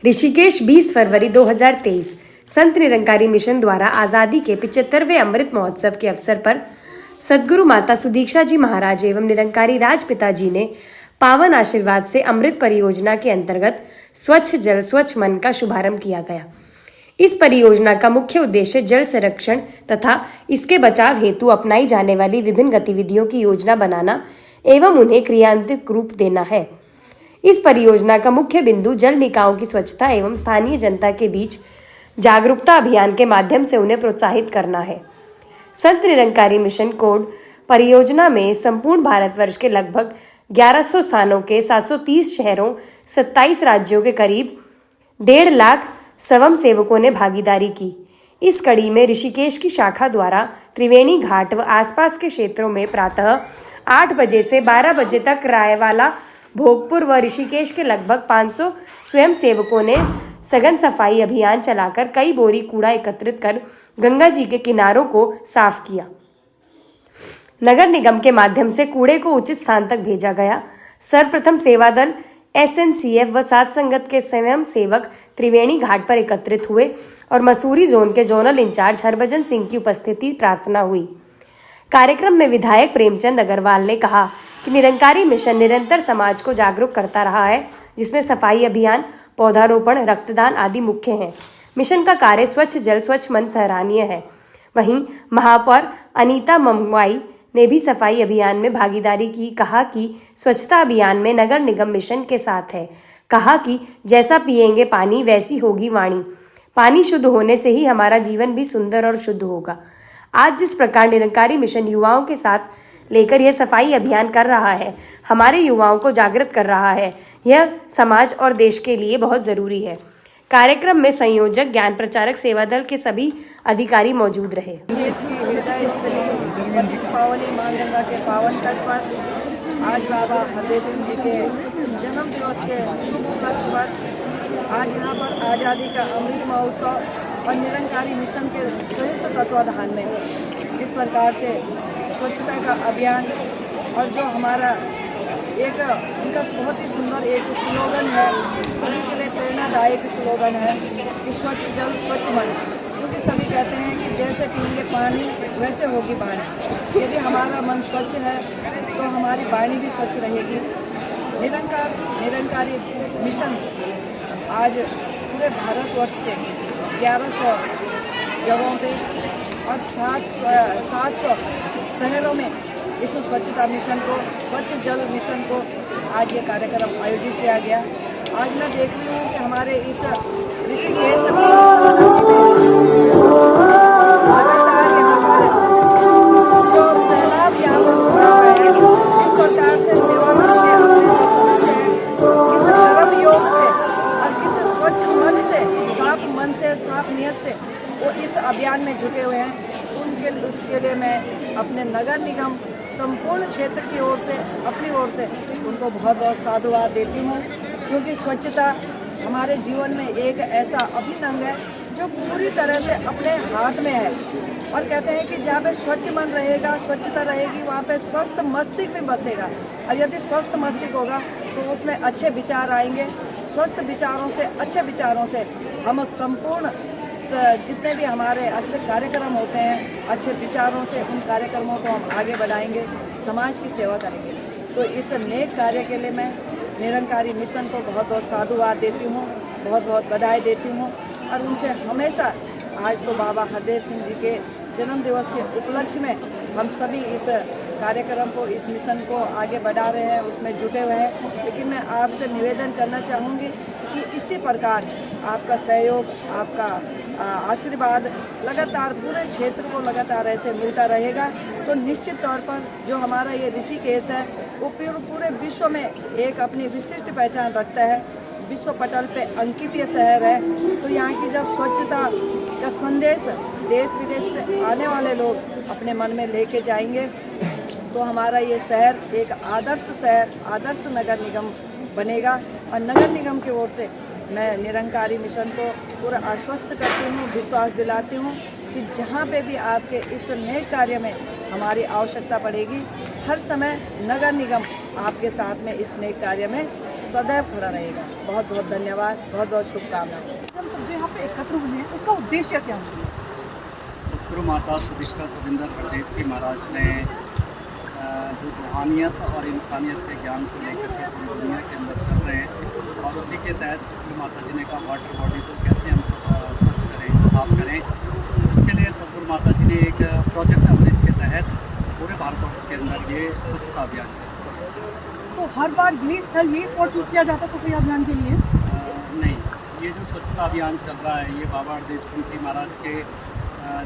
ऋषिकेश 20 फरवरी 2023 Sant Nirankari mission द्वारा आजादी के 75वें अमृत महोत्सव के अवसर पर सद्गुरु माता सुदीक्षा जी महाराज एवं निरंकारी राजपिता जी ने पावन आशीर्वाद से अमृत परियोजना के अंतर्गत स्वच्छ जल स्वच्छ मन का शुभारंभ किया गया। इस परियोजना का मुख्य उद्देश्य जल संरक्षण तथा इसके बचाव हेतु अपनाई जाने वाली विभिन्न गतिविधियों की योजना बनाना एवं उन्हें क्रियान्वित रूप देना है। इस परियोजना का मुख्य बिंदु जल निकायों की स्वच्छता एवं स्थानीय जनता के बीच जागरूकता अभियान के माध्यम से उन्हें प्रोत्साहित करना है। संत निरंकारी मिशन कोड परियोजना में संपूर्ण भारतवर्ष के लगभग 1100 स्थानों के 730 शहरों 27 राज्यों के करीब 1.5 लाख स्वयं सेवकों ने भागीदारी की। इस कड़ी में ऋषिकेश की शाखा द्वारा त्रिवेणी घाट व आसपास के क्षेत्रों में प्रातः 8 बजे से 12 बजे तक रायवाला, भोगपुर व ऋषिकेश के लगभग 500 स्वयं सेवकों ने सघन सफाई अभियान चलाकर कई बोरी कूड़ा एकत्रित कर गंगा जी के किनारों को साफ किया। नगर निगम के माध्यम से कूड़े को उचित स्थान तक भेजा गया। सर्वप्रथम सेवा दल, SNCF व सात संगत के स्वयं सेवक त्रिवेणी घाट पर एकत्रित हुए और मसूरी जोन के जोनल इंचार्ज हरभजन सिंह की उपस्थिति प्रार्थना हुई। कार्यक्रम में विधायक प्रेमचंद अग्रवाल ने कहा कि निरंकारी मिशन निरंतर समाज को जागरूक करता रहा है, जिसमें सफाई अभियान, पौधारोपण, रक्तदान आदि मुख्य हैं। मिशन का कार्य स्वच्छ जल स्वच्छ मन सराहनीय है। वहीं महापौर अनीता ममवाई ने भी सफाई अभियान में भागीदारी की। कहा कि स्वच्छता अभियान में नगर निगम मिशन के साथ है। कहा कि जैसा पिएंगे पानी वैसी होगी वाणी। पानी शुद्ध होने से ही हमारा जीवन भी सुंदर और शुद्ध होगा। आज जिस प्रकार निरंकारी मिशन युवाओं के साथ लेकर यह सफाई अभियान कर रहा है, हमारे युवाओं को जागृत कर रहा है, यह समाज और देश के लिए बहुत जरूरी है। कार्यक्रम में संयोजक, ज्ञान प्रचारक, सेवा दल के सभी अधिकारी मौजूद रहे। पावनी मां गंगा के पावन तट पर आज बाबा हरदेव सिंह जी के जन्म दिवस के शुभ उपलक्ष्य पर आज यहाँ पर आज़ादी का अमृत महोत्सव और निरंकारी मिशन के संयुक्त तत्वाधान में जिस प्रकार से स्वच्छता का अभियान और जो हमारा एक उनका बहुत ही सुंदर एक स्लोगन है, सभी के लिए प्रेरणादायक स्लोगन है कि स्वच्छ जल स्वच्छ मन। क्योंकि सभी कहते हैं कि जैसे पिएंगे पानी वैसे होगी वाणी। यदि हमारा मन स्वच्छ है तो हमारी वाणी भी स्वच्छ रहेगी। निरंकारी मिशन आज पूरे भारतवर्ष के 1100 जगहों पे और 700 शहरों में इस स्वच्छता मिशन को, स्वच्छ जल मिशन को आज ये कार्यक्रम आयोजित किया गया। आज मैं देख रही हूँ कि हमारे इस ऋषिकेश लगातार यहाँ पर जो सैलाब यहाँ पर पूरा हुआ है, जिस प्रकार से सेवा दल के अपने जो सदस्य हैं किस कर्म योग से और किस स्वच्छ मन से, साफ नियत से वो इस अभियान में जुटे हुए हैं, उसके लिए मैं अपने नगर निगम संपूर्ण क्षेत्र की ओर से, अपनी ओर से उनको बहुत बहुत साधुवाद देती हूँ। क्योंकि स्वच्छता हमारे जीवन में एक ऐसा अभिन्न अंग है जो पूरी तरह से अपने हाथ में है। और कहते हैं कि जहाँ पे स्वच्छ मन रहेगा, स्वच्छता रहेगी, वहाँ पे स्वस्थ मस्तिष्क भी बसेगा। और यदि स्वस्थ मस्तिष्क होगा तो उसमें अच्छे विचार आएंगे। स्वस्थ विचारों से, अच्छे विचारों से हम संपूर्ण जितने भी हमारे अच्छे कार्यक्रम होते हैं, अच्छे विचारों से उन कार्यक्रमों को हम आगे बढ़ाएंगे, समाज की सेवा करेंगे। तो इस नेक कार्य के लिए मैं निरंकारी मिशन को बहुत बहुत साधुवाद देती हूँ, बहुत बहुत बधाई देती हूँ। और उनसे हमेशा, आज तो बाबा हरदेव सिंह जी के जन्म दिवस के उपलक्ष्य में हम सभी इस कार्यक्रम को, इस मिशन को आगे बढ़ा रहे हैं, उसमें जुटे हुए हैं। लेकिन मैं आपसे निवेदन करना चाहूँगी कि इसी प्रकार आपका सहयोग, आपका आशीर्वाद लगातार पूरे क्षेत्र को लगातार ऐसे मिलता रहेगा तो निश्चित तौर पर जो हमारा ये ऋषिकेश है वो पूरे विश्व में एक अपनी विशिष्ट पहचान रखता है। विश्व पटल पे अंकित ये शहर है। तो यहाँ की जब स्वच्छता का संदेश देश विदेश से आने वाले लोग अपने मन में लेके जाएंगे तो हमारा ये शहर एक आदर्श शहर, आदर्श नगर निगम बनेगा। और नगर निगम की ओर से मैं निरंकारी मिशन को पूरा आश्वस्त करती हूँ, विश्वास दिलाती हूँ कि जहाँ पे भी आपके इस नेक कार्य में हमारी आवश्यकता पड़ेगी, हर समय नगर निगम आपके साथ में इस नेक कार्य में सदैव खड़ा रहेगा। बहुत बहुत धन्यवाद, बहुत बहुत शुभकामनाएं। हम सब जो यहाँ पे एकत्र हुए हैं उसका उद्देश्य क्या है? सतगुरु माता सुदीक्षा सविंदर हरदेव जी महाराज ने जो रूहानियत और इंसानियत के ज्ञान को लेकर के पूरी दुनिया के अंदर चल रहे हैं और उसी के तहत सतगुरु माता जी ने कहा वाटर बॉडी को कैसे हम स्वच्छ करें, साफ करें। उसके लिए सतगुरु माता जी ने एक प्रोजेक्ट अमृत के तहत पूरे भारतवर्ष के अंदर ये स्वच्छता अभियान चला। तो हर बार ये स्थल, ये स्पॉट चूज किया जाता है सफाई अभियान के लिए? नहीं, ये जो स्वच्छता अभियान चल रहा है ये बाबा हरदेव सिंह जी महाराज के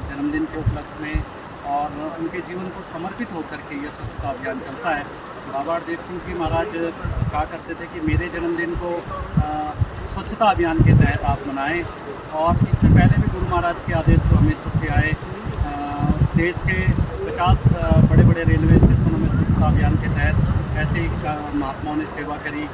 जन्मदिन के उपलक्ष्य में और उनके जीवन को समर्पित होकर के ये स्वच्छता अभियान चलता है। बाबा हरदेव सिंह जी महाराज कहा करते थे कि मेरे जन्मदिन को स्वच्छता अभियान के तहत आप मनाएं और इससे पहले भी गुरु महाराज के आदेश हमेशा से आए। देश के 50 बड़े बड़े रेलवे स्टेशनों में स्वच्छता अभियान के तहत ऐसे ही महात्माओं ने सेवा करी।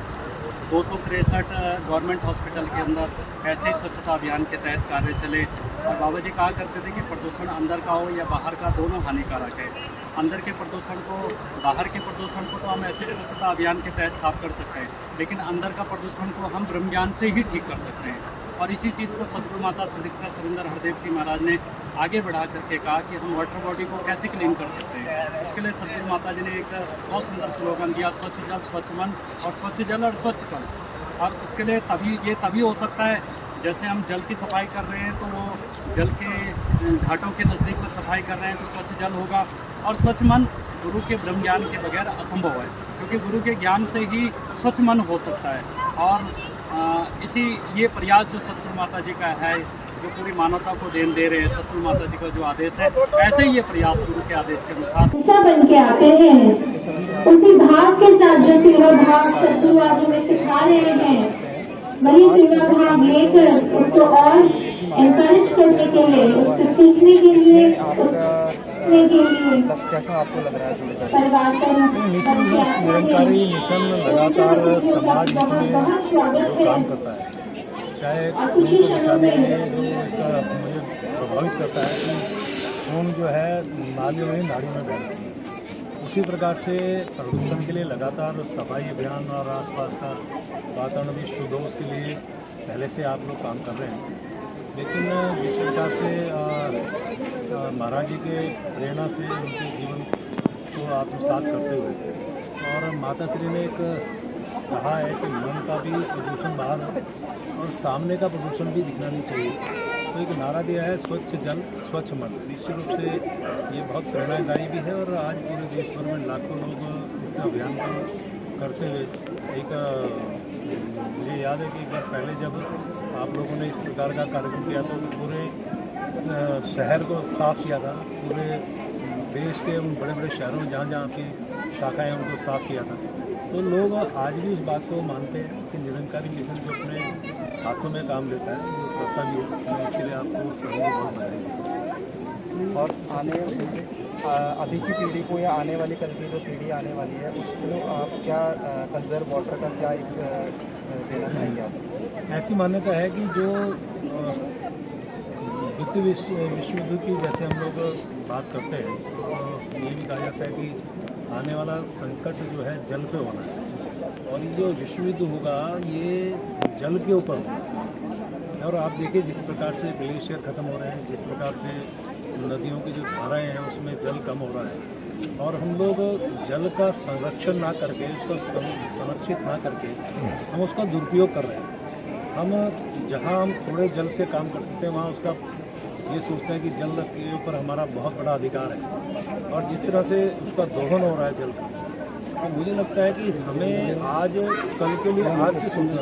263 गवर्नमेंट हॉस्पिटल के अंदर ऐसे ही स्वच्छता अभियान के तहत कार्य चले और बाबा जी कहा करते थे कि प्रदूषण अंदर का हो या बाहर का, दोनों हानिकारक है। अंदर के प्रदूषण को, बाहर के प्रदूषण को तो हम ऐसे स्वच्छता अभियान के तहत साफ कर सकते हैं, लेकिन अंदर का प्रदूषण को हम ब्रह्म ज्ञान से ही ठीक कर सकते हैं। और इसी चीज़ को सतगुरु माता सुदीक्षा सविंदर हरदेव जी महाराज ने आगे बढ़ा करके कहा कि हम वाटर बॉडी को कैसे क्लीन कर सकते हैं। उसके लिए सतगुरु माता जी ने एक बहुत सुंदर स्लोगन दिया, स्वच्छ जल स्वच्छ मन और स्वच्छ जल और स्वच्छ कल। और उसके लिए तभी हो सकता है जैसे हम जल की सफाई कर रहे हैं तो वो जल के घाटों के नज़दीक में सफाई कर रहे हैं तो स्वच्छ जल होगा। और स्वच्छ मन गुरु के ब्रह्म ज्ञान के बगैर असंभव है, क्योंकि गुरु के ज्ञान से ही स्वच्छ मन हो सकता है। और इसी ये प्रयास जो सतगुरु माता जी का है, जो पूरी मानवता को देन दे रहे हैं, सतगुरु माता जी का जो आदेश है, ऐसे ही ये प्रयास गुरु के आदेश के अनुसार ऐसा बन के आते हैं। उसी भाव के साथ जो सेवा भाव सतगुरु आज हमें सिखा रहे हैं, वही सेवा भाव लेकर उसको और एनकरेज करने के लिए, उससे सीखने के लिए, कैसा आपको लग रहा है? परिवार का मिशन निरंकारी मिशन लगातार समाज हित में जो काम करता है, चाहे खून को बचाने के लिए जो एक मुझे प्रभावित करता है कि खून जो है नालियों में, नाड़ी में बहना चाहिए, उसी प्रकार से प्रदूषण के लिए लगातार सफाई अभियान और आसपास का वातावरण भी शुद्ध हो उसके लिए पहले से आप लोग काम कर रहे हैं। लेकिन जिस प्रकार से महाराज जी के प्रेरणा से उनके जीवन को आत्मसात करते हुए और माता श्री ने एक कहा है कि मन का भी प्रदूषण बाहर हो और सामने का प्रदूषण भी दिखना नहीं चाहिए, तो एक नारा दिया है स्वच्छ जल स्वच्छ मन। निश्चित रूप से ये बहुत प्रेरणादायी भी है और आज पूरे देश भर में लाखों लोग इस अभियान को करते हुए एक मुझे याद है कि एक बार पहले जब आप लोगों ने इस प्रकार का कार्यक्रम किया तो पूरे शहर को साफ़ किया था, पूरे देश के उन बड़े बड़े शहरों में जहाँ जहाँ आपकी शाखाएँ उनको साफ़ किया था। तो लोग आज भी उस बात को मानते हैं कि निरंकारी मिशन जो अपने हाथों में काम लेता है वो करता भी है। इसके लिए आपको सभी को बहुत बधाई। और अभी की पीढ़ी को या आने वाली कल की जो पीढ़ी आने वाली है उसको आप क्या कंजर्व वाटर का क्या एक देना चाहेंगे आप? ऐसी मान्यता है कि जो द्वितीय विश्व युद्ध की जैसे हम लोग बात करते हैं तो ये भी कहा जाता है कि आने वाला संकट जो है जल पे होना है और ये जो विश्व युद्ध होगा ये जल के ऊपर होगा। और आप देखिए जिस प्रकार से ग्लेशियर ख़त्म हो रहे हैं, जिस प्रकार से नदियों की जो धाराएँ हैं उसमें जल कम हो रहा है और हम लोग जल का संरक्षण ना करके, उसको संरक्षित ना करके हम उसका दुरुपयोग कर रहे हैं। हम जहाँ हम थोड़े जल से काम कर सकते हैं वहाँ उसका ये सोचते हैं कि जल के ऊपर हमारा बहुत बड़ा अधिकार है और जिस तरह से उसका दोहन हो रहा है जल का, तो मुझे लगता है कि हमें आज कल के लिए आज से सोचना